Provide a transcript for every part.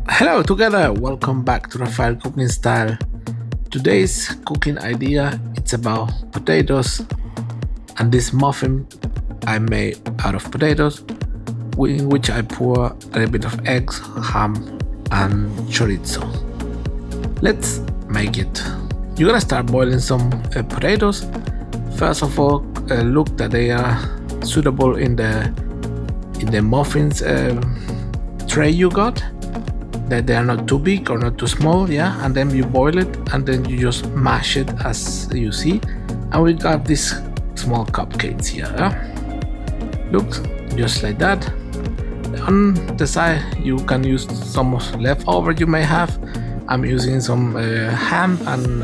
Hello together, welcome back to Rafael cooking style. Today's cooking idea it's about potatoes and this muffin I made out of potatoes in which I pour a little bit of eggs, ham and chorizo. Let's make it. You're gonna start boiling some potatoes. First of all, look that they are suitable in the muffins tray you got, that they are not too big or not too small, yeah. And then you boil it and then you just mash it as you see, and we got these small cupcakes here, yeah? Looks just like that. On the side you can use some leftover you may have. I'm using some ham and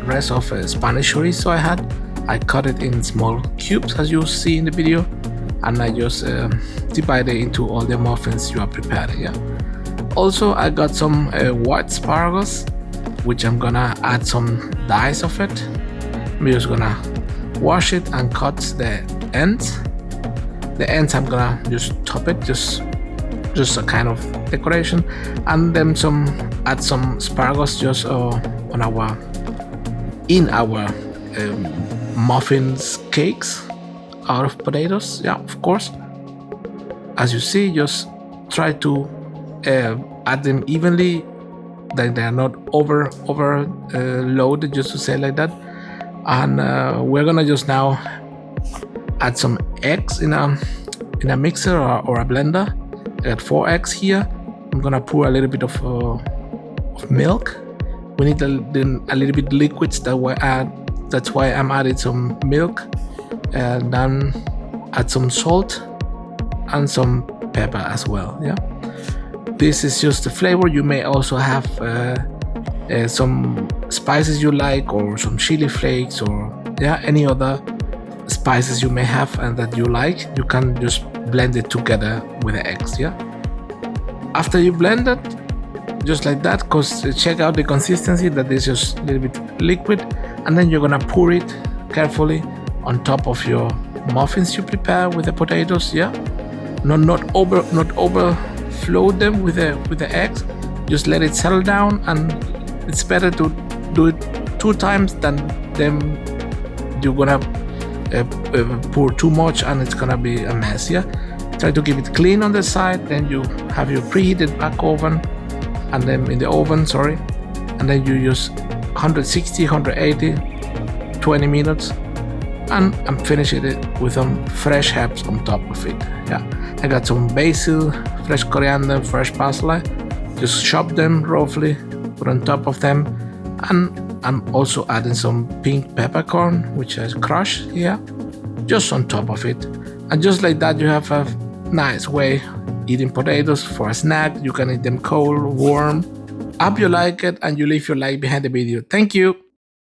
rest of Spanish chorizo I had. I cut it in small cubes as you see in the video, and I just divide it into all the muffins you are preparing, yeah. Also I got some white asparagus, which I'm gonna add some dice of it. I'm just gonna wash it and cut the ends. The ends I'm gonna just top it, just a kind of decoration, and then add some asparagus just in our muffins cakes out of potatoes, yeah, of course. As you see, just try to add them evenly, that they are not loaded, just to say like that. And we're gonna just now add some eggs in a mixer or a blender. I got 4 eggs here. I'm gonna pour a little bit of milk. We need a little bit liquids, that's why I'm adding some milk, and then add some salt and some pepper as well, yeah. This is just the flavor. You may also have some spices you like, or some chili flakes, or yeah, any other spices you may have and that you like. You can just blend it together with the eggs, yeah. After you blend it just like that, cause check out the consistency, that is just a little bit liquid, and then you're gonna pour it carefully on top of your muffins you prepare with the potatoes, yeah. Not overflow them with the eggs. Just let it settle down, and it's better to do it 2 times than you're gonna pour too much and it's gonna be a mess, yeah. Try to keep it clean on the side. Then you have your preheated back oven, and then in the oven, sorry, and then you use 160, 180, 20 minutes, and I'm finishing it with some fresh herbs on top of it, yeah. I got some basil, fresh coriander, fresh parsley, just chop them roughly, put on top of them, and I'm also adding some pink peppercorn, which I crushed here, just on top of it. And just like that, you have a nice way eating potatoes for a snack. You can eat them cold, warm. Hope you like it, and you leave your like behind the video. Thank you.